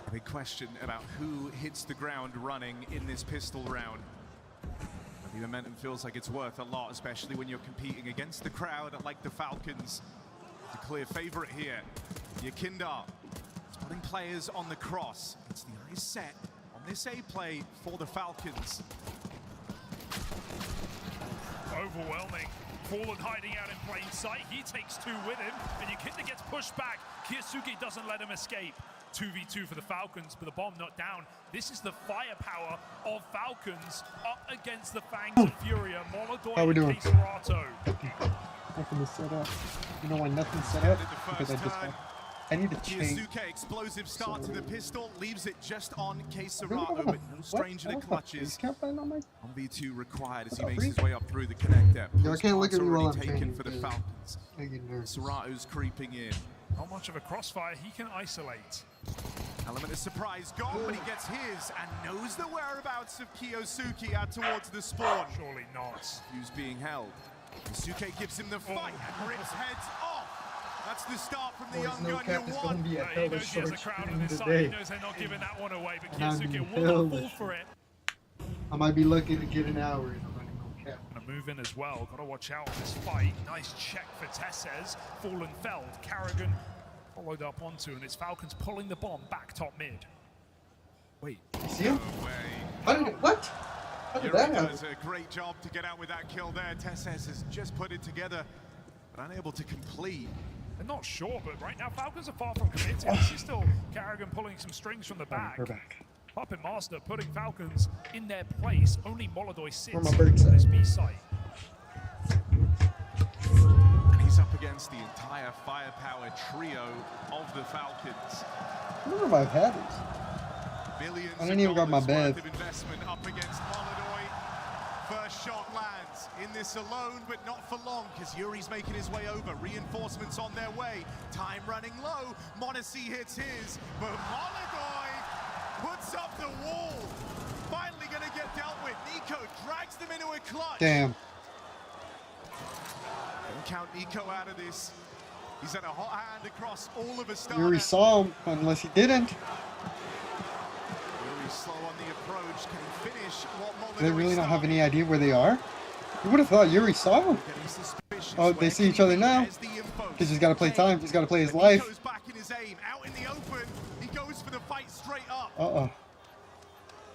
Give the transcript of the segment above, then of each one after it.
A big question about who hits the ground running in this pistol round. The momentum feels like it's worth a lot, especially when you're competing against the crowd like the Falcons. The clear favorite here, Yakindar. He's putting players on the cross. It's the eyes set on this A play for the Falcons. Overwhelming. Fallen hiding out in plain sight. He takes two with him, and Yakinda gets pushed back. Kiyasuke doesn't let him escape. 2v2 for the Falcons, but the bomb not down. This is the firepower of Falcons up against the Fangs of Furia. Molodoi How we doing? and Serato. Nothing is set up. You know why nothing's set up? Because I need to change. Kiyasuke, explosive start to the pistol, leaves it just on Serato, but no stranger to clutches. 1v2 required as he makes his way up through the connector. I can't look at me while I'm taken changing for the Falcons. Serato's creeping in. Not much of a crossfire, he can isolate. Element of surprise gone, but he gets his and knows the whereabouts of Kiyasuke out towards the spawn. Surely not. Who's being held? Kiyasuke gives him the fight and rips heads off. That's the start from the young gun. Cap is going to be a He hell of a knows he has a short crowd on stream his side. today. He knows they're not giving that one away, but And I'm Kiyasuke being will not hell fall of for it. I might be lucky to get an hour in a running no cap. Gonna move in as well. Gotta watch out on this fight. Nice check for Tesses. Fallen felled. Carrigan followed up onto, and it's Falcons pulling the bomb back top mid. Wait. You see him? No way. How did it, what? How did that Yuri happen? does a great job to get out with that kill there. Tesses has just put it together, but unable to complete. They're not sure, but right now Falcons are far from committed. This is still Carrigan pulling some strings from the back. We're back. Puppet Master putting Falcons in their place. Only Molodoi sits Where my on birds at? this B site. And he's up against the entire firepower trio of the Falcons. I wonder if I've had it. Millions I didn't even grab my of bed. worth of investment up against Molodoi. First shot lands in this alone, but not for long, because Yuri's making his way over. Reinforcements on their way. Time running low. m0NESY hits his, but Molodoi puts up the wall. Finally going to get dealt with. Nico drags them into a clutch. Damn. Don't count Nico out of this. He's had a hot hand across all of Astana. Yuri saw him, unless he didn't. Yuri slow on the approach. Can he finish what Molodoi Do they really not have started? any idea where they are? You would have thought Yuri saw him. Getting suspicious Oh, they where see each other now. there's the info. He's just got to play time. He's got to play his But life. Nico's back in his aim, out in the open. He goes for the fight straight up. Uh-oh.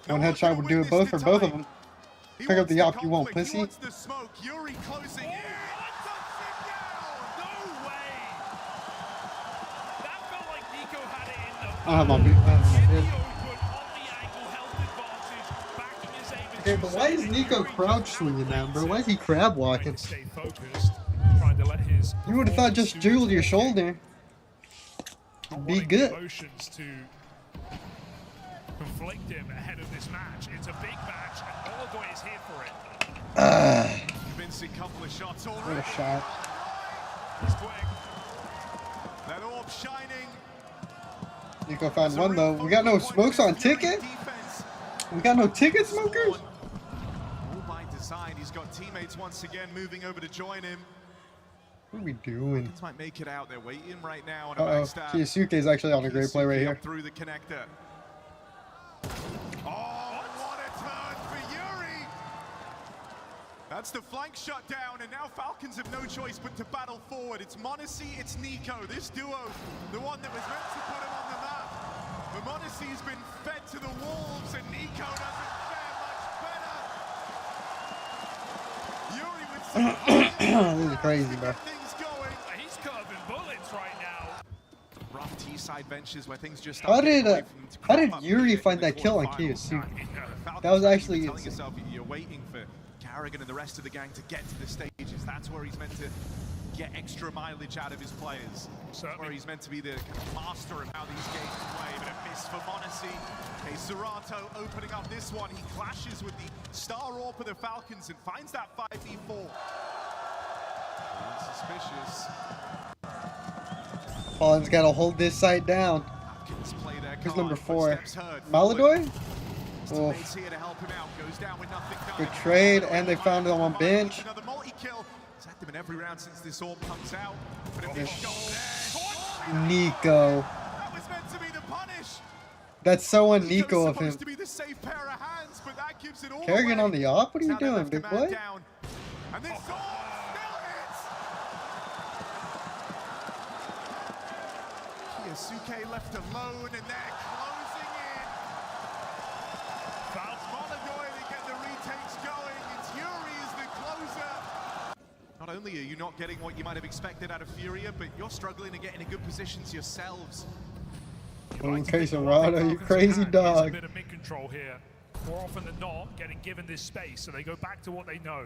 No One one's headshot gonna would win do it this both to for both tie. of them. He Pick up wants the the op you want, conflict. pussy. He wants the smoke. Yuri closing in. No way! That felt like Nico had it in the I don't have my beat. in the open, on the angle, health advantage, backing his aim. Okay, but why is Nico crouch swinging now, bro? Why is he crab walking? Stay focused, trying to let his You would have thought just jiggled your shoulder. not Be wanting good. emotions to conflict him ahead of this match. It's a big match, and Molodoi is here for it. Convincing couple of shots What already. a shot. He's quick. That orb shining. Nico found one though. We got no smokes on ticket? Defense. We got no ticket smokers? All by design. He's got teammates once again moving over to join him. What are we doing? Falcons might make it out. They're waiting right now on a Uh-oh. backstab. Kiyasuke is actually on a great play right Kiyasuke here. up through the connector. Oh, what a turn for Yuri! That's the flank shut down, and now Falcons have no choice but to battle forward. It's m0NESY, it's Nico, this duo, the one that was meant to put him on the map. But m0NESY's been fed to the wolves, and Nico doesn't fare much better. Yuri with some This is crazy, bro. things going. He's curving bullets right now. Rough T-side benches where things just How start getting did away from them to crop up Yuri in find the that kill on quarterfinals. Kiyasuke? Falcons That was fans, actually you're telling insane. yourself you're waiting for Carrigan and the rest of the gang to get to the stages. That's where he's meant to get extra mileage out of his players. Certainly. Where he's meant to be the kind of master of how these games play. But a miss for m0NESY. Okay, Serato opening up this one. He clashes with the star orb for the Falcons and finds that 5v4. Suspicious. Fallen's got to hold this site down. Falcons play their Who's card, number 4? footsteps heard, Molodoi? forward. Oh, Teammates here to help him out. Goes down with nothing done. good trade, and they found him on bench. Another multi-kill. He's had them in every round since this orb comes out. But if Yes. this goes there, Nico. that was meant to be the punish. That's so Nico's un-Nico of him. supposed to be the safe pair of hands, but that gives it all Kerrigan away. on the op? What are you Now they doing, left a big man boy? down. And this all still hits. Kiyasuke left alone, and they're closing in. Molidoy to get the retakes going. It's Fury is the closer. Not only are you not getting what you might have expected out of Furia, but you're struggling to get into good positions yourselves. Okay, Serrano, you crazy dog. A bit of mid-control here. More often than not, getting given this space, so they go back to what they know.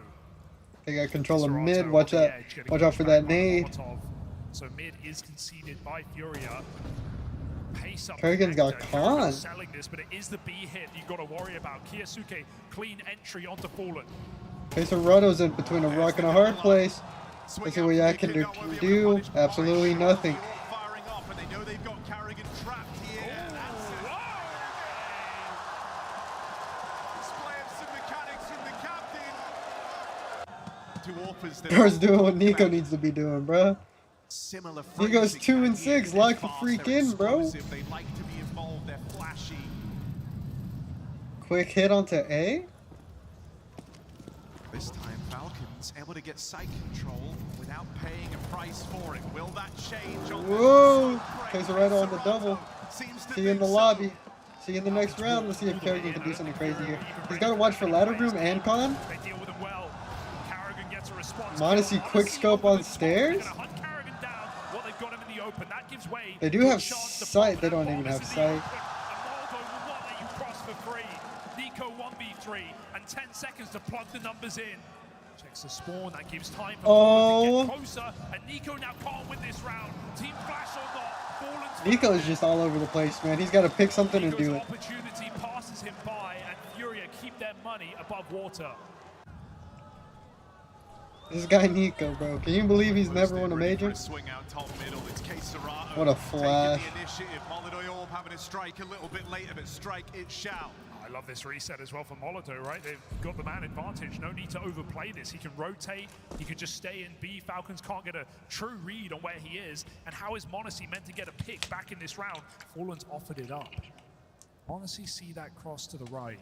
They got control of Serrato mid. Watch on the out! edge, getting Watch out pushed for back that by nade. Molotov. So mid is conceded by Furia. Pace up. Kerrigan's got Connector. Khan. Kerrigan's selling this, but it is the B hit you've got to worry about. Kiyasuke, clean entry onto Fallen. Okay, Serrano's in between a rock and a hard place. Let's see what Yak can do. Absolutely nothing. Firing up, and they know they've got Kerrigan trapped here. That's it. Display of some mechanics from the captain. Two offers that Thor's all doing what talk Nico about needs to be doing, bro. similar He goes phrasing 2 and back here. 6, lock the They're freak fast, in, they're bro. explosive, They like to be involved. They're flashy. Quick hit onto A. This time, Falcons able to get site control without paying a price for it. Will that change? On Whoa! the Okay, Serrano on the double. Seems to See you in think the so. lobby. See you in the next round. Let's see if Kerrigan can do something crazy here. He's got to watch for ladder room and con. They deal with him well. Kerrigan gets a response. Modesty quick scope on stairs. They're gonna hunt Kerrigan down. Well, they've got him in the open. That gives way. They do to a have chance to sight. pop They that don't ball. even have This is sight. the open. And Moldo will not let you cross for free. Nico 1v3 and 10 seconds to plug the numbers in. Checks the spawn. That gives time for Fallen to get closer. And Nico now can't win this round. Team flash or not. Fallen's Nico is just all over the place, man. He's got to pick something and Nico's do it. opportunity passes him by, and Furia keep their money above water. This guy Nico, bro. Can you believe he's never won a major? Swing out top middle. It's Case Serrato What a taking flash. the initiative. Molidoy Orb having a strike a little bit later, but strike it shall. I love this reset as well for Molotov, right? They've got the man advantage. No need to overplay this. He can rotate. He can just stay in B. Falcons can't get a true read on where he is. And how is Monacy meant to get a pick back in this round? Fallen's offered it up. Monacy see that cross to the right.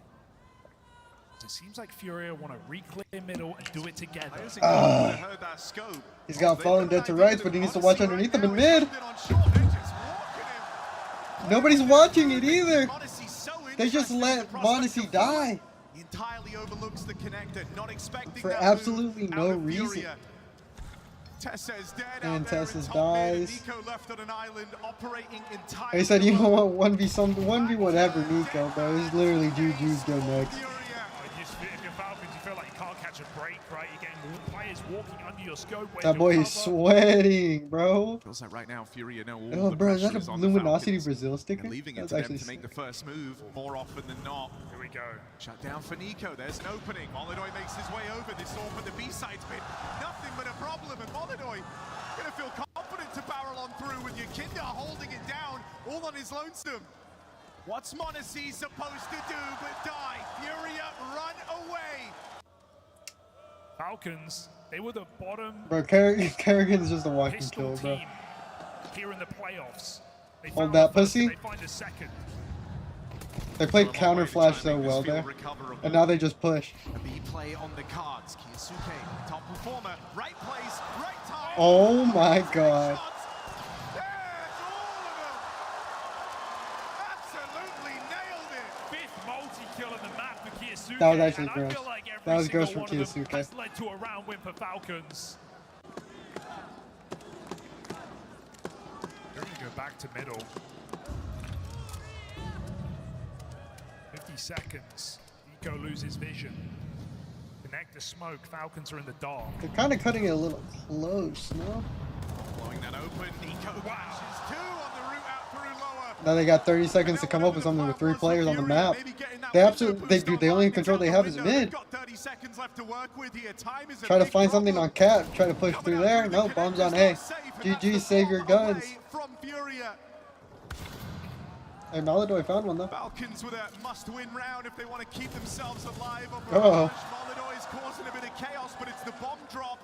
It seems like Furia want to re-clear middle and do it together. Heard that scope. He's got Fallen dead to rights, but he needs to watch underneath him in mid. Nobody's watching it either. They just let Monacy die. He entirely overlooks the connector, not expecting For that absolutely move no out of reason. Furia. Tessa is dead And out there in Tessa's top mid, dies. Nico left on an island, operating entirely He said, you know alone. what, 1v something, 1v whatever, Nico, bro. It's literally GG's go next. Furia. If you're Falcons, you feel like you can't catch a break, right? You're getting players walking under your scope. That boy is sweating, bro. Feels like right now Furia know all Oh, the bro, is that pressure is a on the Luminosity Falcons, Brazil sticker? and leaving it That's to them actually to make the sick. first move more often than not. Here we go. Shut down for Nico. There's an opening. Molidoy makes his way over. This all for the B-side's been nothing but a problem. And Molidoy gonna feel confident to barrel on through with Yakinda holding it down, all on his lonesome. What's Monacy supposed to do but die? Furia, run away. Falcons, they were the bottom Bro, Kerrigan's just a walking pistol kill, bro. team here in the playoffs. They Hold found that the first pussy. and They find a second. They played counter flash so well there. And now they just push. A B play on the cards. Kiyasuke, top performer, right place, right time. Oh my god. There's all of them. Absolutely nailed it. Fifth multi-kill in the map for Kiyasuke. That was actually and I gross. feel like every That was single gross from one of them Kiyasuke. has led to a round win for Falcons. They're going to go back to middle. 50 seconds. Nico loses vision. Connect the smoke. Falcons are in the dark. They're kind of cutting it a little close, no? Blowing that open. Nico flashes two on the route out through lower. Now they got 30 seconds to come up with something with 3 players on the map. They absolutely, the only control they have is mid. Try to find something on cap, try to push through there. No, bombs on A. GG, save your guns. Hey, Molidoy found one though. Falcons with a must-win round if they want to keep themselves alive. Uh-oh. Molidoy is causing a bit of chaos, but it's the bomb drop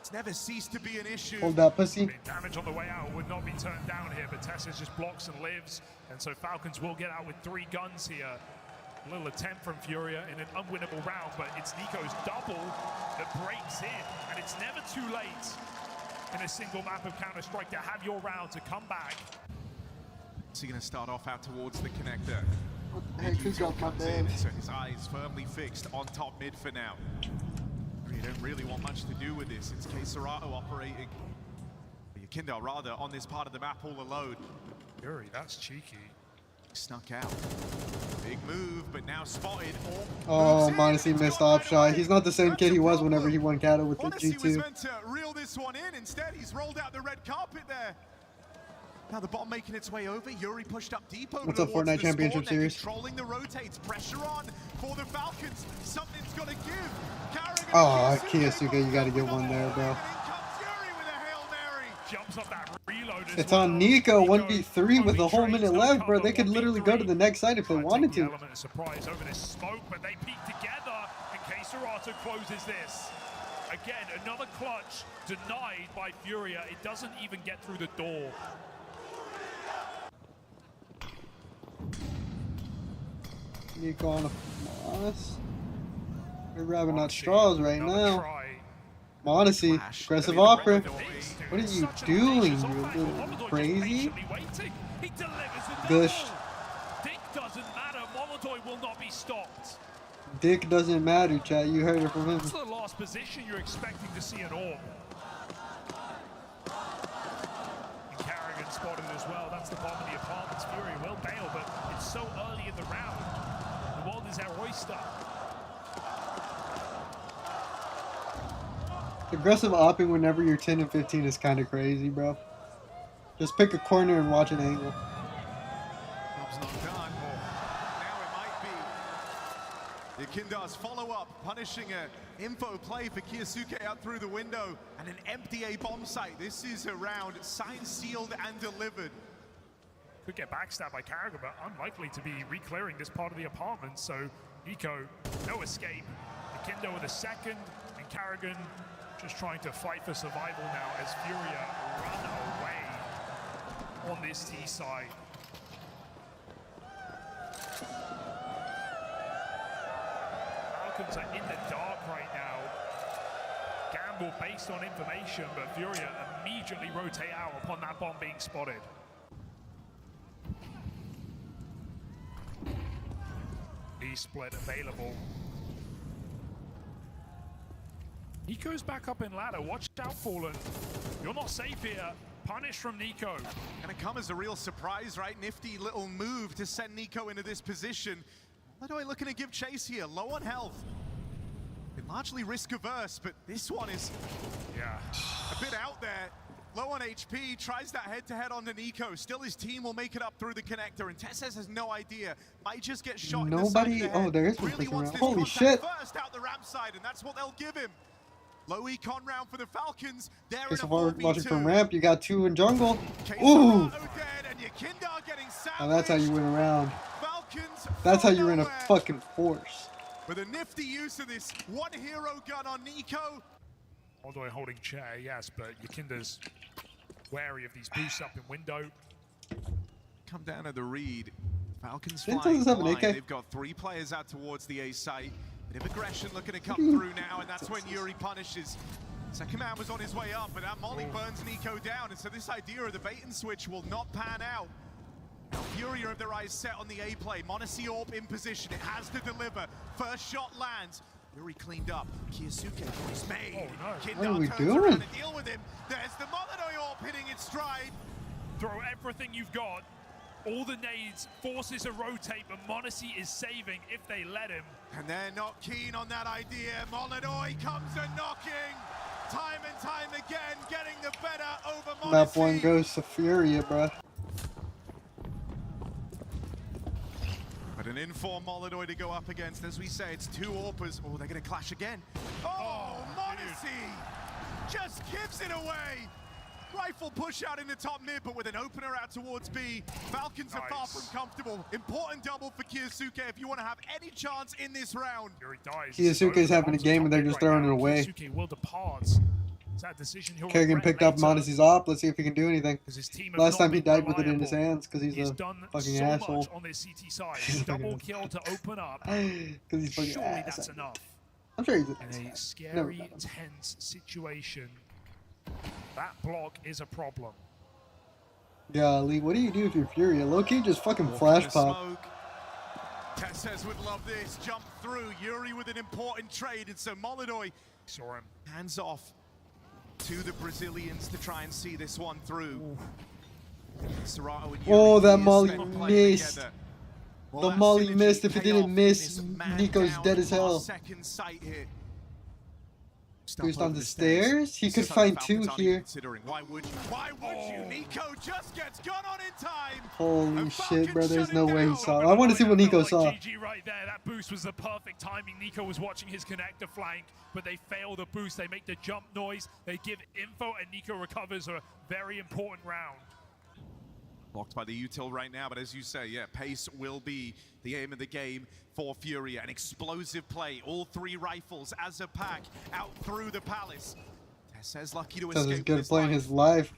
It's never ceased to be an issue. Hold that I pussy. mean, damage on the way out would not be turned down here, but Tessez just blocks and lives, and so Falcons will get out with 3 guns here. A little attempt from Furia in an unwinnable round, but it's NiKo's double that breaks in, and it's never too late in a single map of Counter-Strike to have your round to come back. Is he going to start off out towards the connector? What the heck? Who got my Comes in, bad? so his eyes firmly fixed on top mid for now. You don't really want much to do with this. It's K-Serato operating. Yakindar rather on this part of the map all alone. Fury, that's cheeky. Snuck out. Big move, but now spotted. Oh, Moves in. Monacy It's missed gone off right shot. away. He's not the same That's kid he a was problem. whenever he won Kata with the Monacy was G2. meant to reel this one in. Instead, he's rolled out the red carpet there. Now the bomb making its way over. Yuri pushed up deep over What's up, towards Fortnite the Championship spawn. They're Series? controlling the rotates. Pressure on for the Falcons. Something's got to give. Carrigan Oh, and Kiyosuke, you gotta get one there, bro. And in comes Yuri with a Hail Mary. Jumps up that reload as It's well. on NiKo, 1v3 with a whole only minute trades left, no bro. cover, They could literally go to the next side if they Trying wanted take the to. element of surprise over this smoke, but they peek together, and K-Serato closes this. Again, another clutch denied by Furia. It doesn't even get through the door. NiKo on a Moss. They're grabbing at straws right Another now. try. Monacy, Flash. aggressive I mean, opera. the What are you Such an doing, audacious you offense. little Molotov just crazy? patiently waiting. He delivers the Gush. double. Dick doesn't matter. Molotov will not be stopped. Dick doesn't matter, chat. You heard it from him. That's the last position you're expecting to see an orb. And Carrigan spotted as well. That's the bomb in the apartments. Fury will bail, but it's so early in the round. The world is our oyster. Aggressive opping whenever you're 10 and 15 is kind of crazy, bro. Just pick a corner and watch an angle. Job's not done. Now it might be. Yakindar's follow-up, punishing a info play for Kiyosuke out through the window, and an empty A bomb site. This is a round signed, sealed, and delivered. Could get backstabbed by Carrigan, but unlikely to be re-clearing this part of the apartment. So NiKo, no escape. Akindo with a second, and Carrigan just trying to fight for survival now as Furia run away on this T side. Falcons are in the dark right now. Gamble based on information, but Furia immediately rotate out upon that bomb being spotted. B-split available. NiKo's back up in ladder. Watch out, Fallen. You're not safe here. Punish from NiKo. Gonna come as a real surprise, right? Nifty little move to send NiKo into this position. Molotov looking to give chase here, low on health. Been largely risk averse, but this one is Yeah. a bit out there. Low on HP, tries that head-to-head onto NiKo. Still his team will make it up through the connector, and Tessez has no idea. Might just get shot in the side of the head. Oh, there is one Really pushing wants around. this Holy contact shit. first out the ramp side, and that's what they'll give him. Low econ round for the Falcons. They're Okay, in so a far 4v2. watching from ramp, you got 2 in jungle. K-Serato Ooh! dead, and Yakindar getting Now that's how you sandwiched. win a round. Falcons That's how from you win a nowhere. fucking force. With a nifty use of this one hero gun on NiKo. Molotov holding chair, yes, but Yakinda's wary of these boosts up in window. Come down to the read. Falcons Didn't flying Tessez have an blind. AK? They've got 3 players out towards the A site. Bit of aggression looking to come through now, and that's when Yuri punishes. Second man was on his way up, but that molly burns NiKo down, and so this idea of the bait and switch will not pan out. Now Furia have their eyes set on the A play. Monacy Orb in position. It has to deliver. First shot lands. Yuri cleaned up. Kiyosuke, he's made. Oh, no. Kindar What are we turns doing? around to deal with him. There's the Molotov Orb hitting its stride. Throw everything you've got. All the nades, forces a rotate, but Monacy is saving if they let him. And they're not keen on that idea. Molotov comes a knocking. Time and time again, getting the better over Monacy. Map 1 goes to Furia, bro. But an informed Molotov to go up against. As we say, it's 2 AWPers. Oh, they're going to clash again. Oh, Monacy just gives it away. Rifle push out in the top mid, but with an opener out towards B. Falcons are far Nice. from comfortable. Important double for Kiyosuke if you want to have any chance in this round. Yuri dies. Kiyosuke's having a game and they're just throwing it away. Kiyosuke will depart. It's that decision he'll Kerrigan regret picked up later, Monesi's op. Let's see if he can do anything. 'cause his team have Last not time he been died with it in his reliable. hands because he's a done fucking so asshole. much on this CT side. Double kill to open up. Because he's fucking Surely ass. that's enough. I'm sure he's In an a ass. scary, tense situation, that block is a problem. Golly, what do you do if you're Furia? Low-key just fucking Walking flash the pop. smoke. Tessez would love this. Jump through. Yuri with an important trade, and so Molodoi Saw him. hands off to the Brazilians to try and see this one through. Serato and Yuri Oh, that here molly spent playing missed. together. The that molly synergy missed. If it payoff didn't in miss, this man Nico's down dead as hell. last second sight hit. Boost Up on over the stairs? He could Something find two Falcons aren't here. even considering. Why would you? Why would you? Nico just gets gone on in time. Holy And shit, bro. Falcons There's shut no it way he down. saw it. I want to see what Nico Like saw. GG right there. That boost was the perfect timing. Nico was watching his connector flank, but they fail the boost. They make the jump noise. They give info, and Nico recovers a very important round. Blocked by the util right now, but as you say, yeah, pace will be the aim of the game for Furia. An explosive play, all three rifles as a pack out through the palace. Tessez lucky to That's escape as with good his playing life. his life.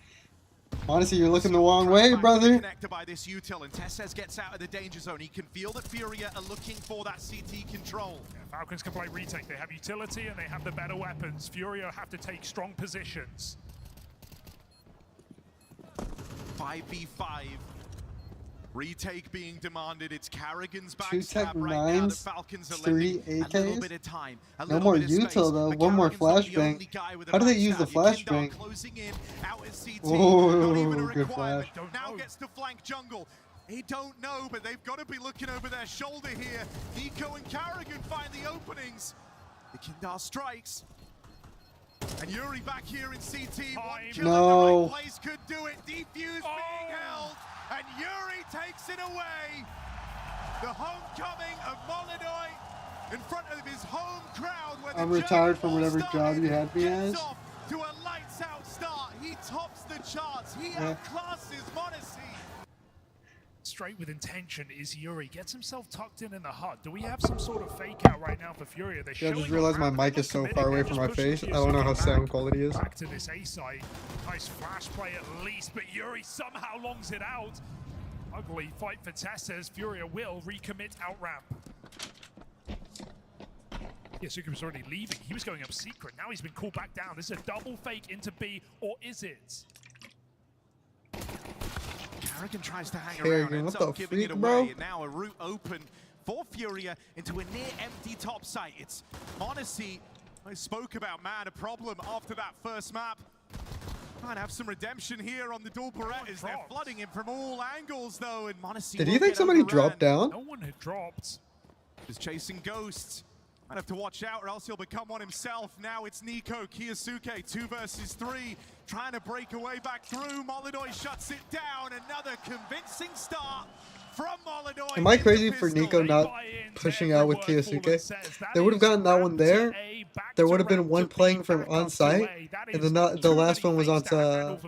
Honestly, you're looking the wrong Trapped way, back to brother. the connector by this util, and Tessez gets out of the danger zone. He can feel that Furia are looking for that CT control. Yeah, Falcons can play retake. They have utility, and they have the better weapons. Furia have to take strong positions. 5v5. Retake being demanded. It's Carrigan's Two backstab Tech right now. The Nines, Falcons are 3 lending a little AKs. bit of time. No more util though. One more flashbang. How do they use the flashbang? Oh, good flash. Now gets to flank jungle. They don't know, but they've got to be looking over their shoulder here. Nico and Carrigan find the openings. The Kindar strikes. And Yuri back here in CT. One kill No. in the right place could do it. Defuse being held. And Yuri takes it away. The homecoming of Molodoi in front of his home crowd. Where I'm the retired journey from all whatever started. job you had me Gets as. off to a lights out start. He tops the charts. He Yeah. outclasses Monacy. Straight with intention is Yuri. Gets himself tucked in the hut. Do we have some sort of fake out right now for Furia? They're Yeah, I just showing realized my around, mic they're is so not far away committing, from my they're just face. pushing I don't know how Kiyosaki sound quality is. back to this A side. Nice flash play at least, but Yuri somehow longs it out. Ugly fight for Tessez. Furia will recommit out ramp. Yasuki was already leaving. He was going up secret. Now he's been called back down. This is a double fake into B, or is it? Carrigan tries to hang Kerrigan, around, ends what the up giving it freak, away, bro? and now a route open for Furia into a near empty top site. It's Monacy. I spoke about, man, a problem after that first map. Trying to have some redemption here on the dual Berettas. They're dropped. flooding him from all angles, though, and Monacy Did will he think get somebody overran. dropped down? No one had dropped. Is chasing ghosts. Might have to watch out or else he'll become one himself. Now it's Nico, Kiyasuke, 2 versus 3. Trying to break away back through. Molodoi shuts it down. Another convincing start from Molodoi. Am I into crazy for pistol. Nico not pushing out with Kiyasuke? They would have gotten that one there. There would have been one playing from on site, and then the last one was outside.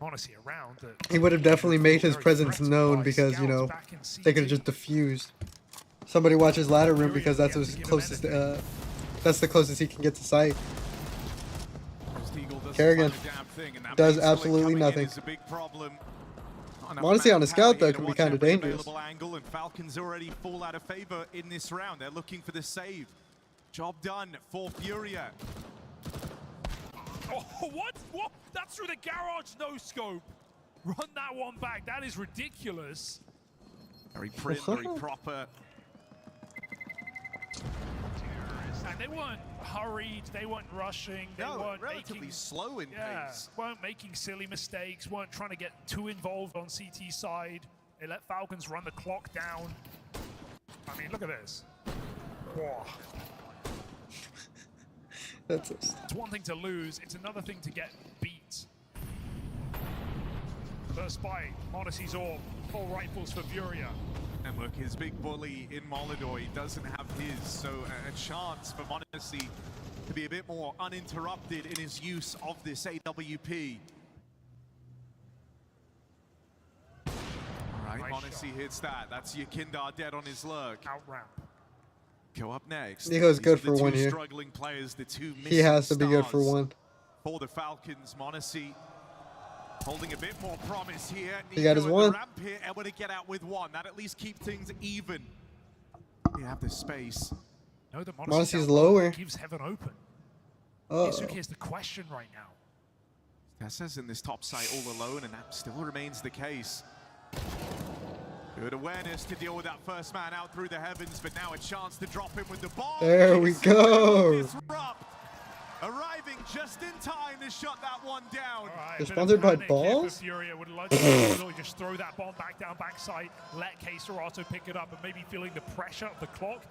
Honestly, around He would have definitely made his presence known because, you know, they could have just diffused. Somebody watches ladder room because that's his closest. That's the closest he can get to sight. Kerrigan does absolutely nothing. Honestly, on a scout, though, can be kind of dangerous. Angle, and Falcons already fall out of favor in this round. They're looking for the save. Job done for Furia. Oh, what? What? That's through the garage, no scope. Run that one back. That is ridiculous. Very prim, very proper. And they weren't hurried. They weren't rushing. They No, weren't relatively making, slow in pace. weren't making silly mistakes. Weren't trying to get too involved on CT side. They let Falcons run the clock down. I mean, look at this. Whoa. That's it. It's one thing to lose, it's another thing to get beat. First bite, Monacy's orb, 4 rifles for Furia. And look, his big bully in Molodoi doesn't have his, so a chance for Monacy to be a bit more uninterrupted in his use of this AWP. All right, Nice Monacy shot. hits that. That's Yakindar dead on his lurk. Out ramp. Go up next. Nico's good These are for the one two here. struggling players, the two He has to be good for stars one. for the Falcons. m0NESY holding a bit more promise here. He got his Nico one. at the ramp here, able to get out with one. That at least keep things even. You have the space. No, the m0NESY's lower. Gives heaven open. Oh, Kisuke is the question right now. TeSeS in this top site all alone, and that still remains the case. Good awareness to deal with that first man out through the heavens, but now a chance to drop him with the ball. there we go. Disrupt. Arriving just in time to shut that one down. Right, They're sponsored by balls. balls? Furia would like to just throw that bomb back down backside, let KScELATO pick it up, and maybe feeling the pressure of the clock.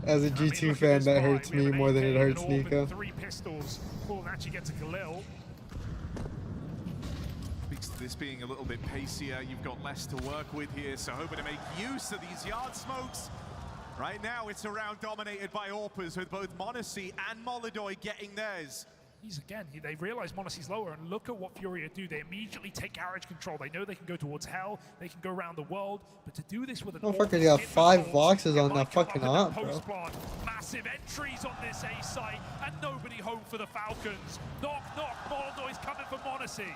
As a I mean, G2 look at fan, this that fight. hurts We me have an more than it AK, hurts an AWP, Nico. and 3 pistols. Paul actually gets a Khalil. Speaks to this being a little bit pacier. You've got less to work with here, so hoping to make use of these yard smokes. Right now, it's a round dominated by AWPers, with both m0NESY and Molidoy getting theirs. They realize m0NESY's lower, and look at what Furia do. They immediately take garage control. They know they can go towards hell, they can go around the world, but to do this with an Motherfucker got 5 boxes on that fucking op, bro. Massive entries on this A site, and nobody home for the Falcons. Knock, knock, Molidoy's coming for m0NESY.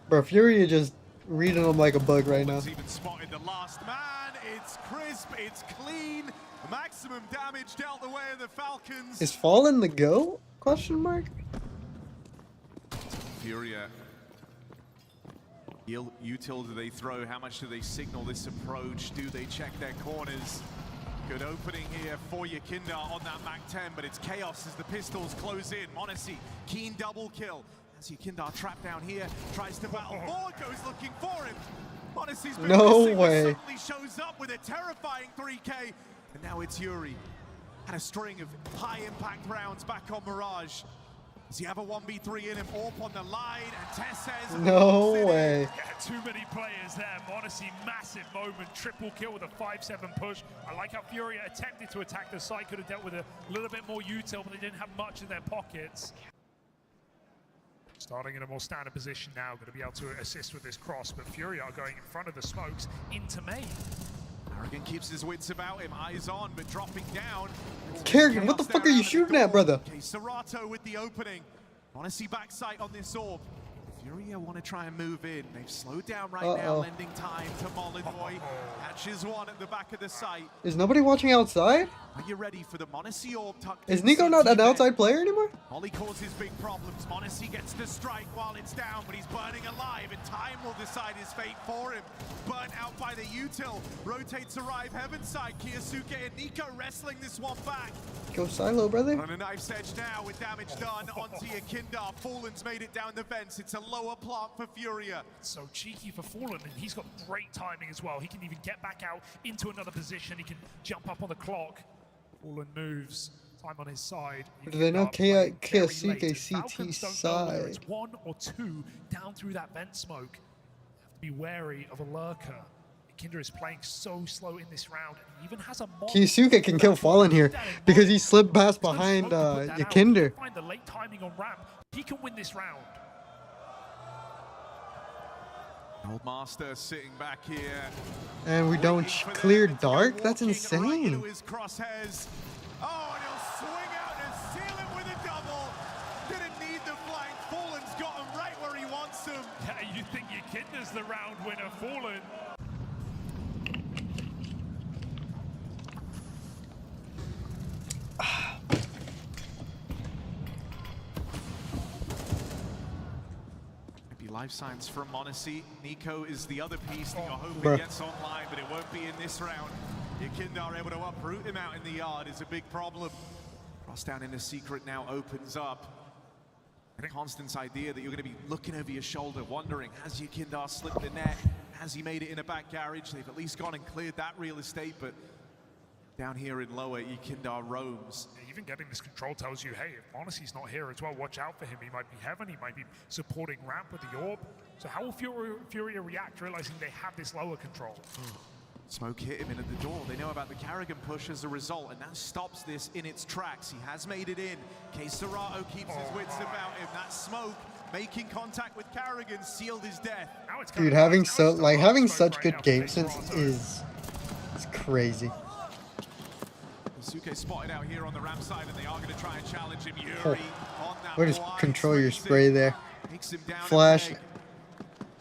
Bro, Fury just reading them like a bug right now. Even spotted the last man. It's crisp, it's clean. Maximum damage dealt the way of the Falcons. Is Fallen the go? Question mark. Furia. Util do they throw? How much do they signal this approach? Do they check their corners? Good opening here for Yakinda on that MAC-10, but it's chaos as the pistols close in. m0NESY, keen double kill. As Yakinda trapped down here, tries to battle forward, goes looking for him. m0NESY's been No missing, but way. suddenly shows up with a terrifying 3K. And now it's Yuri. And a string of high-impact rounds back on Mirage. Does he have a 1v3 in him? AWP on the line, and TeSeS. No way. Yeah, too many players there. m0NESY, massive moment. Triple kill with a 5-7 push. I like how Furia attempted to attack the site. Could have dealt with a little bit more util, but they didn't have much in their pockets. Starting in a more standard position now. Going to be able to assist with this cross, but Furia are going in front of the smokes into main. Arrogant keeps his wits about him, eyes on, but dropping down. Kerrigan, what the fuck are you shooting at, brother? KScELATO with the opening. m0NESY backside on this orb. Furia want to try and move in. They've slowed down right now, lending time to Molidoy. Catches one at the back of the site. Is nobody watching outside? Are you ready for the m0NESY orb tucked Is in Nico not an CT outside vent? player anymore? Molly causes big problems. m0NESY gets the strike while it's down, but he's burning alive, and time will decide his fate for him. Burnt out by the util. Rotates arrive heaven side. KYASUKE and Nico wrestling this one back. Go silo, brother. On a knife's edge now with damage done onto Yakinda. Fallen's made it down the fence. It's a lower plant for Furia. So cheeky for Fallen, and he's got great timing as well. He can even get back out into another position. He can jump up on the clock. Fallen moves. Time on his side. Do they know KSuke KSuke CT side? It's 1 or 2 down through that vent smoke. Have to be wary of a lurker. Yakinda is playing so slow in this round. He even has a KSuke can kill Fallen here because he slipped past behind Yakinda. Find the late timing on ramp. He can win this round. Old Master sitting back here. And we don't clear dark? That's insane. Right into his crosshairs. Oh, and he'll swing out and seal it with a double. Didn't need the flank. Fallen's got him right where he wants him. Yeah, you think Yakinda's the round winner, Fallen. Life science from m0NESY. Nico is the other piece that you're hoping Bruh. gets online, but it won't be in this round. Yakinda are able to uproot him out in the yard is a big problem. Cross down in the secret now opens up. Constant's idea that you're going to be looking over your shoulder, wondering, has Yakinda slipped the net? Has he made it in a back garage? They've at least gone and cleared that real estate, but down here in lower, Yakinda roams. Even getting this control tells you, hey, if m0NESY's not here as well, watch out for him. He might be heaven, he might be supporting ramp with the orb. So how will Furia react, realizing they have this lower control? Smoke hit him in at the door. They know about the Karrigan push as a result, and that stops this in its tracks. He has made it in. KScerato keeps his wits about him. That smoke making contact with Karrigan sealed his death. Dude, having such good game sense is crazy. Suke spotted out here on the ramp side, and they are going to try and challenge him. Yuri on that Way to wide control your swing spray there. takes him down Flash, a peg.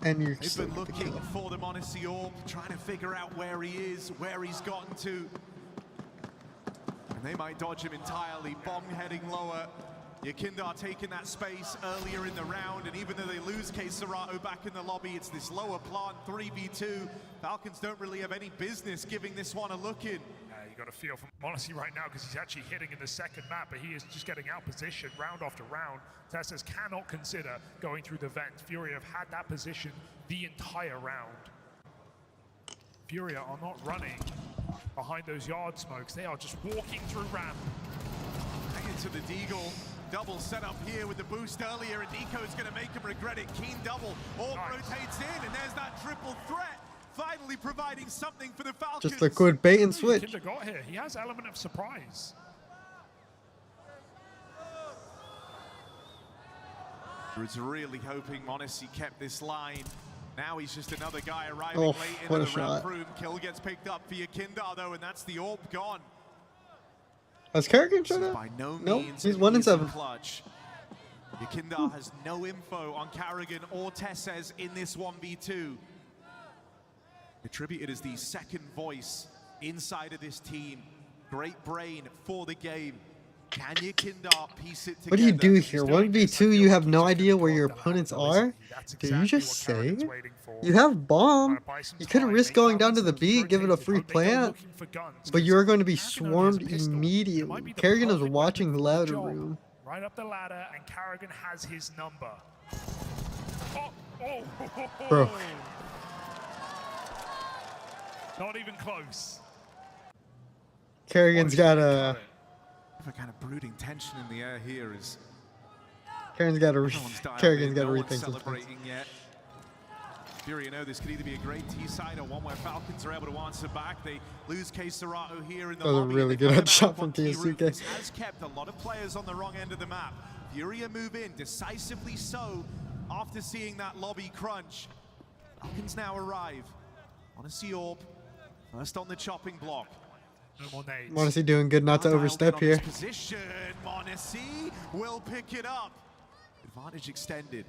and you're They've still been with the looking kill. for the m0NESY Orb, trying to figure out where he is, where he's gotten to. And they might dodge him entirely. Bomb heading lower. Yakindar taking that space earlier in the round, and even though they lose KScerato back in the lobby, it's this lower plant 3v2. Falcons don't really have any business giving this one a look in. You got a feel from m0NESY right now because he's actually hitting in the second map, but he is just getting out position round after round. TeSeS cannot consider going through the vent. Furia have had that position the entire round. Furia are not running behind those yard smokes. They are just walking through ramp. Into the Deagle. Double set up here with the boost earlier, and Nico's going to make him regret it. Keen double. Orb rotates in, and there's that triple threat. Finally providing something for the Falcons. Just a good bait and switch. Kinder got here. He has element of surprise. Was really hoping m0NESY kept this line. Now he's just another guy arriving Oh, late what into a the round shot. room. Kill gets picked up for Yakindar though, and that's the Orb gone. Has Karrigan This is shot by no Nope, means he's an 1 and easy 7. clutch. Yakindar has no info on Karrigan or TeSeS in this 1v2. Attributed as the second voice inside of this team. Great brain for the game. Can Yakindar piece it together? What do you do here? 1v2, you have no idea where your opponents are? Did you just say? You have bomb. You could have risked going down to the B, give it a free plant, but you're going to be swarmed immediately. Karrigan is watching the ladder room. Right up the ladder, and Karrigan has his number. Bro. Not even close. Karrigan's got a... A kind of brooding tension in the air here is Karrigan's got to no one's rethink some things. celebrating yet. Furia know this could either be a great T-side or one where Falcons are able to answer back. They lose KScerato here in the That was a lobby. really They good find headshot out from what T-Root KSUK. has kept a lot of players on the wrong end of the map. Furia move in, decisively so, after seeing that lobby crunch. Falcons now arrive. m0NESY Orb, first on the chopping block. No more nades. m0NESY doing good not to Dialed in overstep on here. this position. m0NESY will pick it up. Advantage extended.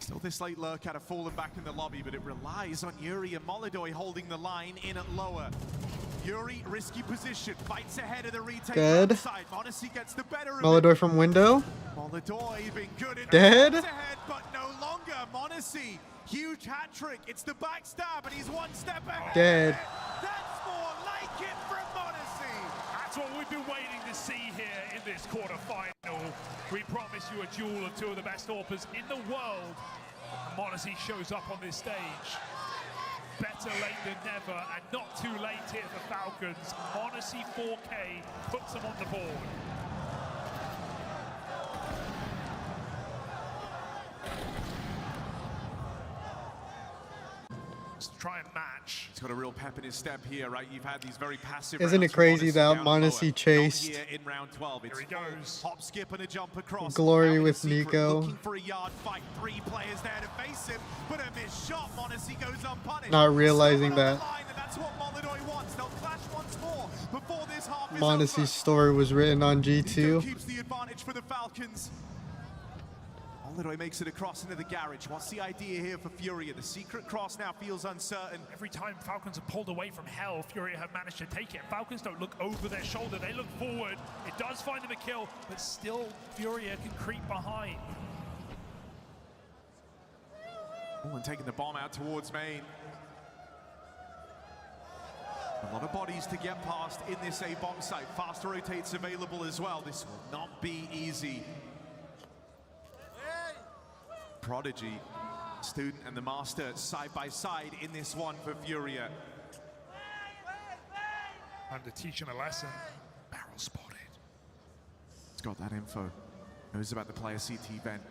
Still this late lurk out of fallen back in the lobby, but it relies on Yuri and Molidoy holding the line in at lower. Yuri, risky position, fights ahead of the retake Good. side. m0NESY gets the better of it. Molidoy from window. Molidoy being good in Dead. ahead, but no longer. m0NESY, huge hat trick. It's the backstab, and he's one step ahead. Dead. That's more like it from m0NESY. That's what we've been waiting to see here in this quarterfinal. We promise you a duel of two of the best AWPers in the world. m0NESY shows up on this stage. Better late than never, and not too late here for Falcons. m0NESY 4K puts them on the board. Let's try and match. He's got a real pep in his step here, right? You've had these very passive. Isn't it rounds from crazy that down lower. m0NESY chased Not here in round 12. It's Here he goes. hop, skip, and a jump across. Glory Now in with secret, Nico. Looking for a yard fight. 3 players there to face him, but a missed shot. m0NESY goes unpunished. Not realizing Still on that the line, and that's what Molidoy wants. They'll clash once more before this half is m0NESY's over. story was written on Nico G2. keeps the advantage for the Falcons. Molidoy makes it across into the garage. What's the idea here for Furia? The secret cross now feels uncertain. Every time Falcons have pulled away from hell, Furia have managed to take it. Falcons don't look over their shoulder, they look forward. It does find them a kill, but still Furia can creep behind. Oh, and taking the bomb out towards main. A lot of bodies to get past in this A bomb site. Fast rotates available as well. This will not be easy. Prodigy, student and the master side by side in this one for Furia. Time to teach him a lesson. Barrel spotted. He's got that info. Knows about the player CT vent.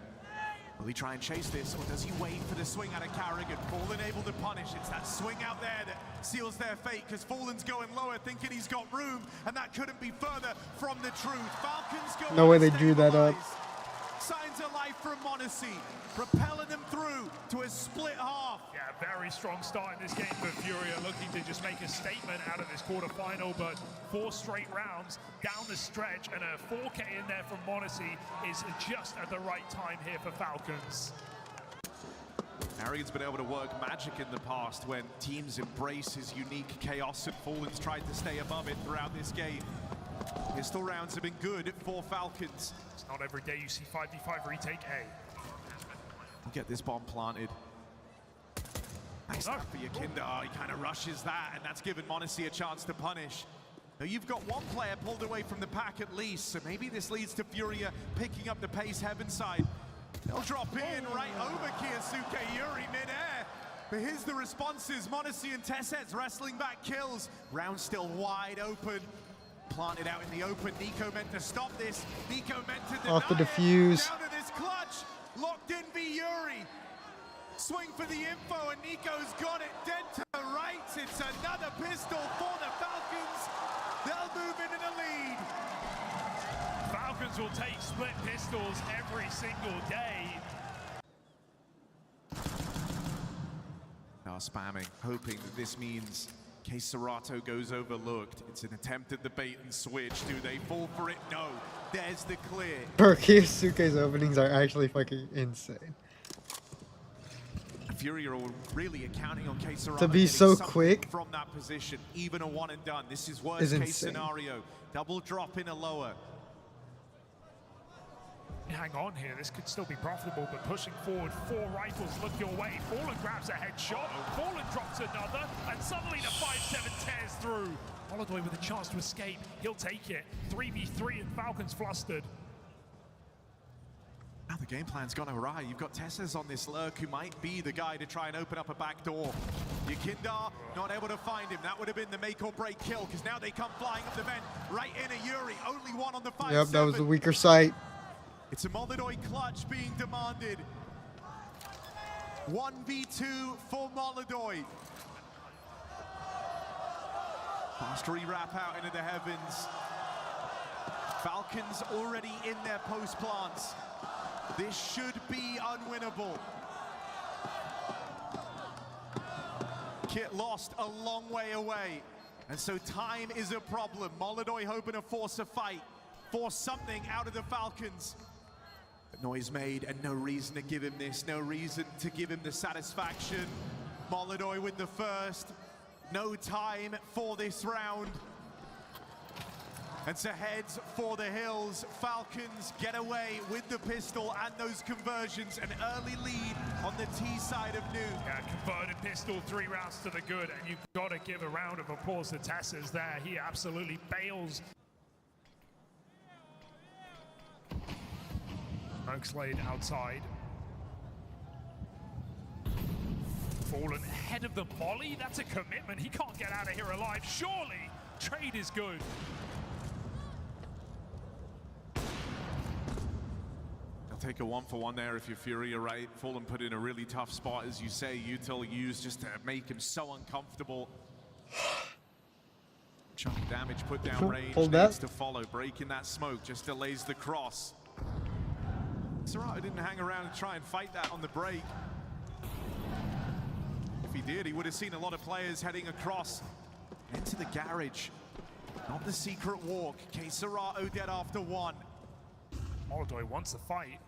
Will he try and chase this, or does he wait for the swing out of Carrigan? Fallen able to punish. It's that swing out there that seals their fate, because Fallen's going lower, thinking he's got room, and that couldn't be further from the truth. Falcons go. No way they drew that up. Signs of life from m0NESY, propelling them through to a split half. Yeah, very strong start in this game for Furia, looking to just make a statement out of this quarterfinal, but 4 straight rounds down the stretch, and a 4K in there from m0NESY is just at the right time here for Falcons. Harrigan's been able to work magic in the past when teams embrace his unique chaos, and Fallen's tried to stay above it throughout this game. Pistol rounds have been good for Falcons. It's not every day you see 5v5 retake A. We'll get this bomb planted. Nice start for Yakinda. He kind of rushes that, and that's given m0NESY a chance to punish. Now you've got one player pulled away from the pack at least, so maybe this leads to Furia picking up the pace heaven side. They'll drop in right over Kyosuke Yuri mid-air. But here's the responses. m0NESY and Tessez wrestling back kills. Round still wide open. Planted out in the open. NiKo meant to stop this. NiKo meant to deny Off the it. defuse. Down to this clutch. Locked in v Yuri. Swing for the info, and NiKo's got it dead to the right. It's another pistol for the Falcons. They'll move into the lead. Falcons will take split pistols every single day. Now spamming, hoping that this means KScerato goes overlooked. It's an attempt at the bait and switch. Do they fall for it? No. There's the clear. Bro, Kyosuke's openings are actually fucking insane. Fury are really accounting on KScerato To be so quick from that position. Even a one and done. This is worst case scenario. Double drop in a lower. Hang on here, this could still be profitable, but pushing forward, 4 rifles look your way. Fallen grabs a headshot, Fallen drops another, and suddenly the 5-7 tears through. Holodoy with a chance to escape, he'll take it. 3v3 and Falcons flustered. Now the game plan's gone awry. You've got Tessez on this lurk, who might be the guy to try and open up a back door. Yakinda not able to find him. That would have been the make or break kill, because now they come flying up the vent right into Yuri. Only one on the 5-7. Yep, that was the weaker site. It's a Molodoy clutch being demanded. 1v2 for Molodoy. Fast re-wrap out into the heavens. Falcons already in their post plants. This should be unwinnable. Kit lost a long way away, and so time is a problem. Molodoy hoping to force a fight, force something out of the Falcons. But noise made, and no reason to give him this, no reason to give him the satisfaction. Molodoy with the first. No time for this round. And so heads for the hills. Falcons get away with the pistol and those conversions. An early lead on the T side of New. Yeah, converted pistol, 3 rounds to the good, and you've got to give a round of applause to Tessez there. He absolutely bails. Oakslade outside. Fallen ahead of the molly. That's a commitment. He can't get out of here alive. Surely, trade is good. Take a 1-for-1 there if you're Furia, right? Fallen put in a really tough spot, as you say. Util used just to make him so uncomfortable. Chunk of damage put down range needs to follow. Breaking that smoke just delays the cross. Serato didn't hang around and try and fight that on the break. If he did, he would have seen a lot of players heading across into the garage. Not the secret walk. KScerato dead after 1. Molodoy wants a fight.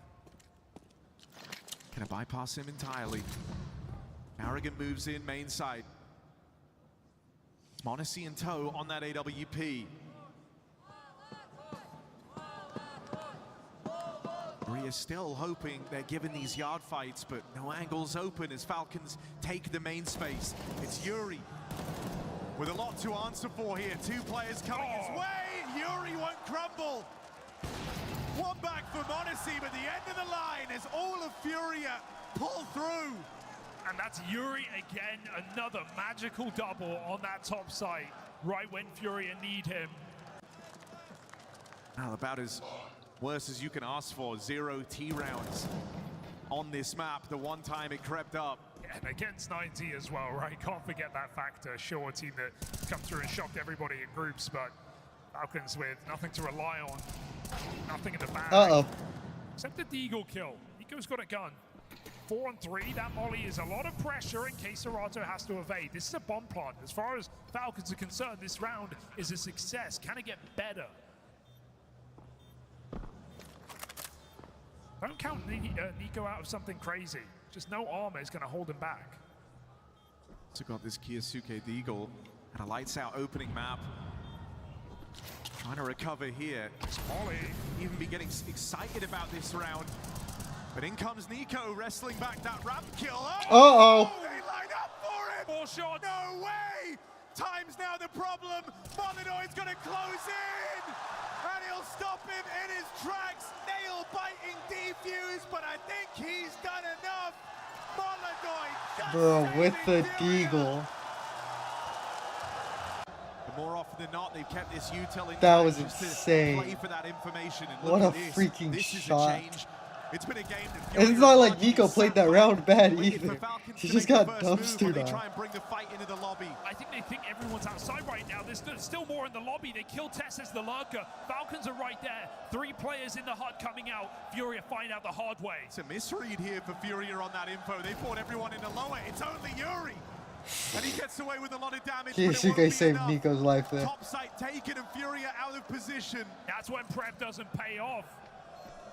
Gonna bypass him entirely. Carrigan moves in main side. m0NESY in tow on that AWP. Maria still hoping they're given these yard fights, but no angles open as Falcons take the main space. It's Yuri with a lot to answer for here. 2 players coming his way. Yuri won't crumble. One back for m0NESY, but the end of the line as all of Furia pull through. And that's Yuri again, another magical double on that top site, right when Furia need him. Well, about as worse as you can ask for. 0 T rounds. on this map the one time it crept up. Yeah, and against 90 as well, right? Can't forget that factor. Sure, a team that come through and shocked everybody in groups, but Falcons with nothing to rely on, nothing in the bag. Uh-oh. Except the Deagle kill. Nico's got a gun. 4 on 3, that molly is a lot of pressure in case Serato has to evade. This is a bomb plant. As far as Falcons are concerned, this round is a success. Can it get better? Don't count Nico out of something crazy. Just no armor is going to hold him back. So got this Kyosuke Deagle and a lights out opening map. Trying to recover here. Molly. Even be getting excited about this round. But in comes Nico wrestling back that ramp kill. Uh-oh. They line up for him. 4 shots. No way. Time's now the problem. Molyneux's going to close in. And he'll stop him in his tracks. Nail biting defuse, but I think he's done enough. Molyneux. Bro, with the Deagle. More often than not, they've kept this util in. That was just to insane. play for that information. And What look a at freaking this shot. is a change. It's been a game that And it's not like Nico played that round bad either. He just got dumpstered They on. try and bring the fight into the lobby. I think they think everyone's outside right now. There's still more in the lobby. They kill Tess as the lurker. Falcons are right there. 3 players in the hut coming out. Furia find out the hard way. It's a misread here for Furia on that info. They fought everyone in the lower. It's only Yuri. And he gets away with a lot of damage. Kyosuke saved Nico's life there. Top site taken and Furia out of position. That's when prep doesn't pay off.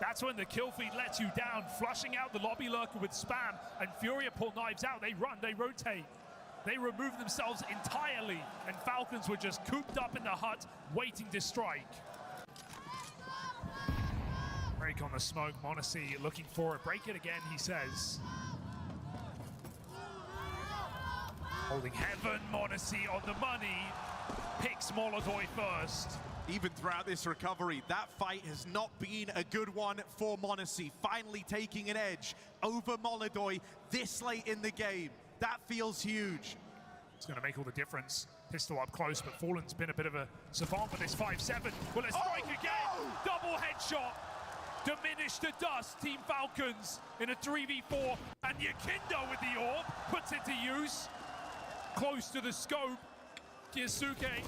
That's when the kill feed lets you down, flushing out the lobby lurker with spam, and Furia pull knives out. They run, they rotate. They remove themselves entirely, and Falcons were just cooped up in the hut, waiting to strike. Break on the smoke, m0NESY looking for it. Break it again, he says. Holding heaven, m0NESY on the money. Picks Molyneux first. Even throughout this recovery, that fight has not been a good one for m0NESY. Finally taking an edge over Molyneux this late in the game. That feels huge. It's going to make all the difference. Pistol up close, but Fallen's been a bit of a savant for this 5-7. Will it strike again? No! Double headshot. Diminished to dust, Team Falcons in a 3v4. And Yakindo with the orb puts it to use. Close to the scope. Kyosuke,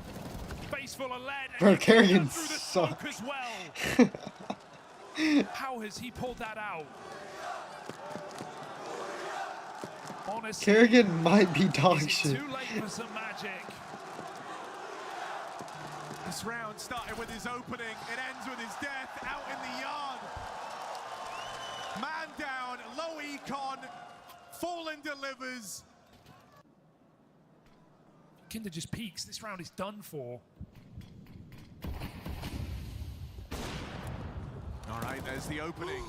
face full of lead. And Bro, Kerrigan through the smoke sucks. as well. How has he pulled that out? Honestly, Kerrigan might be dog is it shit. too late for some magic? This round started with his opening, it ends with his death out in the yard. Man down, low econ, Fallen delivers. Kinder just peeks. This round is done for. All right, there's the opening.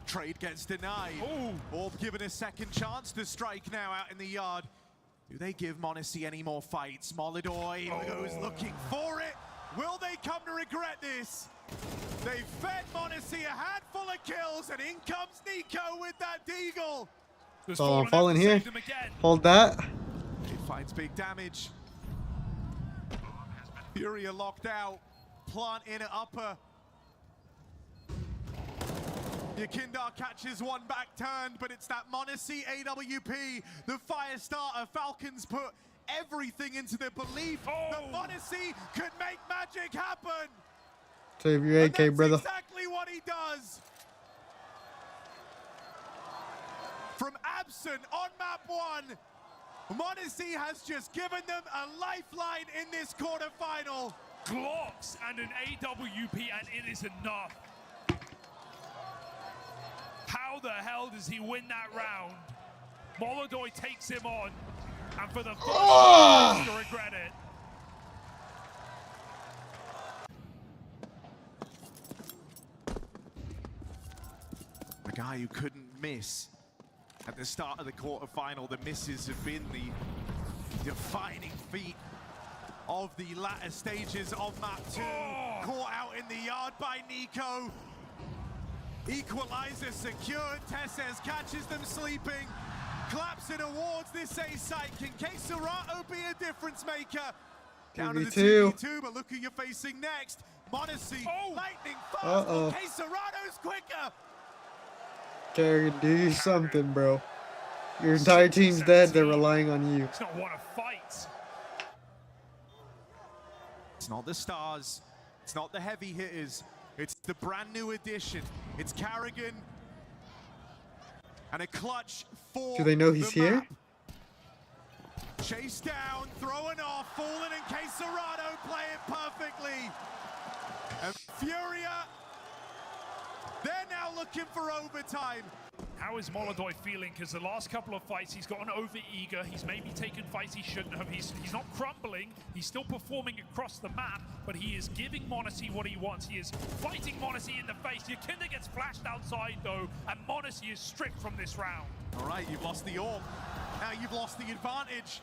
Trade gets denied. Ooh. Orb given a second chance to strike now out in the yard. Do they give m0NESY any more fights? Molyneux goes looking for it. Will they come to regret this? They fed m0NESY a handful of kills, and in comes Nico with that Deagle. There's Oh, Fallen Fallen out to here. save them again. Hold that. It finds big damage. Furia locked out. Plant in an upper. Yakindar catches one back turned, but it's that m0NESY AWP, the fire starter. Falcons put everything into the belief that m0NESY could make magic happen. Save your And AK, that's brother. exactly what he does. From absent on map 1, m0NESY has just given them a lifeline in this quarterfinal. Glocks and an AWP, and it is enough. How the hell does he win that round? Molyneux takes him on, and for the first time, to regret it. A guy who couldn't miss at the start of the quarterfinal. The misses have been the defining feat of the latter stages of map 2. Caught out in the yard by Nico. Equalizer secured. Tesses catches them sleeping. Claps it awards this A site. Can Serato be a difference maker? Down to the 2v2, but look who you're facing next. m0NESY, lightning fast. Serato's quicker. Kerrigan, do something, bro. Your entire team's dead. They're relying on you. It's not what a fight. It's not the stars. It's not the heavy hitters. It's the brand new addition. It's Kerrigan. And a clutch for Do they know he's the here? map. Chase down, throwing off, Fallen and Quesarado play it perfectly. And Furia, they're now looking for overtime. How is Molodoi feeling? Because the last couple of fights, he's gotten over-eager. He's maybe taken fights he shouldn't have. He's not crumbling. He's still performing across the map, but he is giving m0NESY what he wants. He is fighting m0NESY in the face. Yakinda gets flashed outside, though, and m0NESY is stripped from this round. All right, you've lost the orb. Now you've lost the advantage.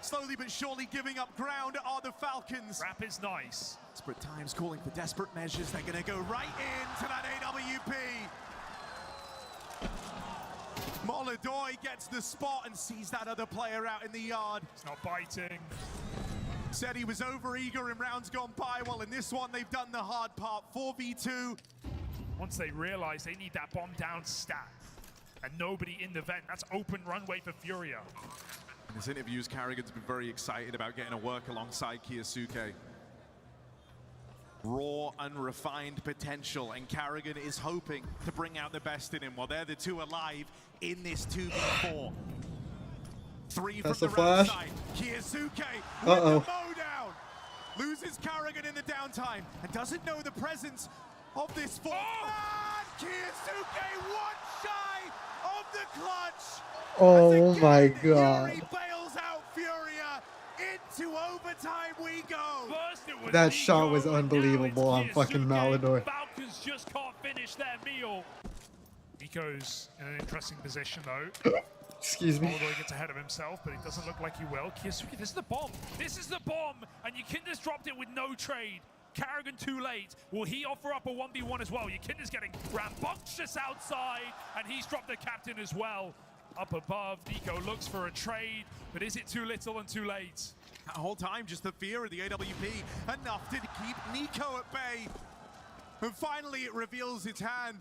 Slowly but surely giving up ground are the Falcons. Rap is nice. Desperate times calling for desperate measures. They're going to go right into that AWP. Molodoi gets the spot and sees that other player out in the yard. It's not biting. Said he was over-eager in rounds gone by. Well, in this one, they've done the hard part. 4v2. Once they realize they need that bomb down stat, and nobody in the vent, that's open runway for Furia. In his interviews, Kerrigan's been very excited about getting to work alongside Kyosuke. Raw, unrefined potential, and Kerrigan is hoping to bring out the best in him while they're the two alive in this 2v4. Three That's from a the flash. right side. Kyosuke with Uh-oh. the mow down. Loses Kerrigan in the downtime and doesn't know the presence of this fourth man. Kyosuke one shy of the clutch. Oh As my again, god. Fury bails out Furia. Into overtime we go. First it was That Nico, shot was and now unbelievable it's on fucking Kyosuke. Molodoi. Falcons just can't finish their meal. Nico's in an interesting position though. Excuse me. Molodoi gets ahead of himself, but it doesn't look like he will. Kyosuke, this is the bomb. This is the bomb, and Yakinda's dropped it with no trade. Kerrigan too late. Will he offer up a 1v1 as well? Yakinda's getting rambunctious outside, and he's dropped the captain as well. Up above, Nico looks for a trade, but is it too little and too late? That whole time, just the fear of the AWP, enough to keep Nico at bay. And finally, it reveals its hand.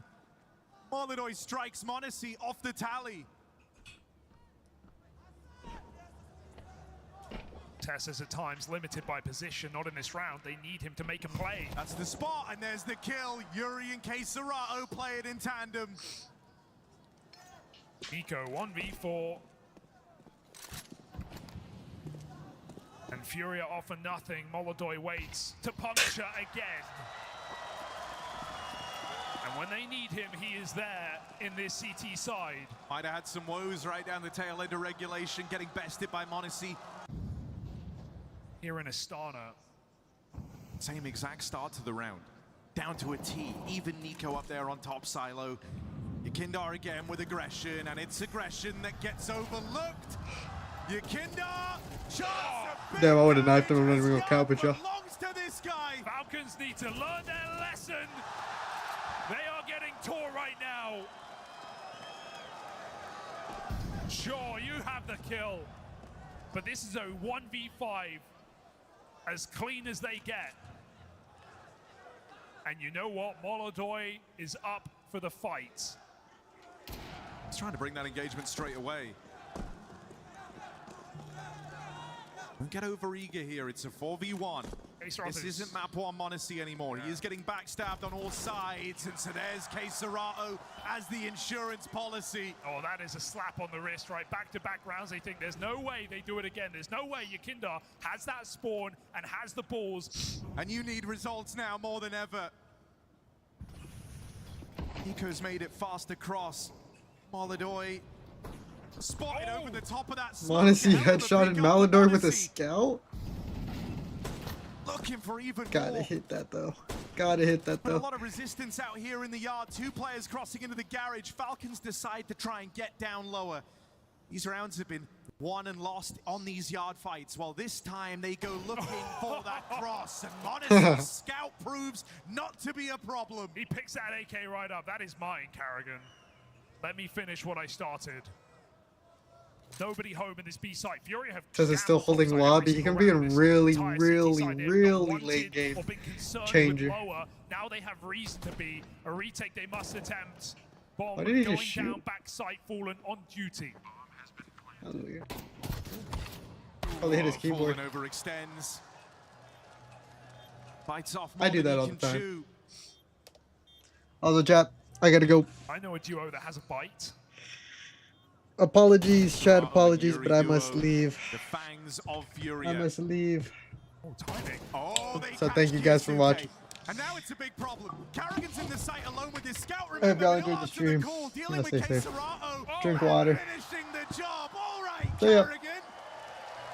Molodoi strikes m0NESY off the tally. Tess is at times limited by position, not in this round. They need him to make a play. That's the spot, and there's the kill. Yuri and Quesarado play it in tandem. Nico 1v4. And Furia offer nothing. Molodoi waits to puncture again. And when they need him, he is there in this CT side. Might have had some woes right down the tail end of regulation, getting bested by m0NESY. Here in Astana. Same exact start to the round. Down to a T, even Nico up there on top silo. Yakinda again with aggression, and it's aggression that gets overlooked. Yakinda, Damn, I would have knifed him and let him go count, but y'all. belongs to this guy. Falcons need to learn their lesson. They are getting tore right now. Sure, you have the kill, but this is a 1v5, as clean as they get. And you know what? Molodoi is up for the fight. He's trying to bring that engagement straight away. Don't get over-eager here. It's a 4v1. This isn't map 1 m0NESY anymore. He is getting backstabbed on all sides. And so there's Quesarado as the insurance policy. Oh, that is a slap on the wrist, right? Back-to-back rounds. They think there's no way they do it again. There's no way Yakinda has that spawn and has the balls. And you need results now more than ever. Nico's made it fast across. Molodoi spotted over the top of that smoke. m0NESY Hell of a headshotted pick up for Molodoi with a m0NESY. scout? Looking for even Gotta more. hit that though. Gotta hit that But a though. lot of resistance out here in the yard. Two players crossing into the garage. Falcons decide to try and get down lower. These rounds have been won and lost on these yard fights. Well, this time they go looking for that cross. And m0NESY's scout proves not to be a problem. He picks that AK right up. That is mine, Kerrigan. Let me finish what I started. Nobody home in this B site. Fury have Says it's still holding jammed lobby. He every can be a single round this really, entire CT really, side. They've not really wanted late game or been concerned changer. with lower. Now they have reason to be. A retake they must attempt. Bomb Why did he going just down shoot? backside, Fallen on duty. That was weird. Probably hit his keyboard. Fallen overextends. Bites off I more do than that he all the can time. chew. Also, chat, I gotta go. I know a duo that has a bite. Apologies, chat, Oh, apologies, Yuri but I must duo, leave. The fangs of Furia. I must leave. Oh, timing. Oh, they So catch thank you guys for Kyosuke. watching. And now it's a big problem. Carrigan's in the site alone with his scout. I hope y'all Remember, enjoyed the no stream. answer to the call, dealing Yeah, with stay safe. Keserato. Drink water. Finishing the job. All right, See ya. Carrigan.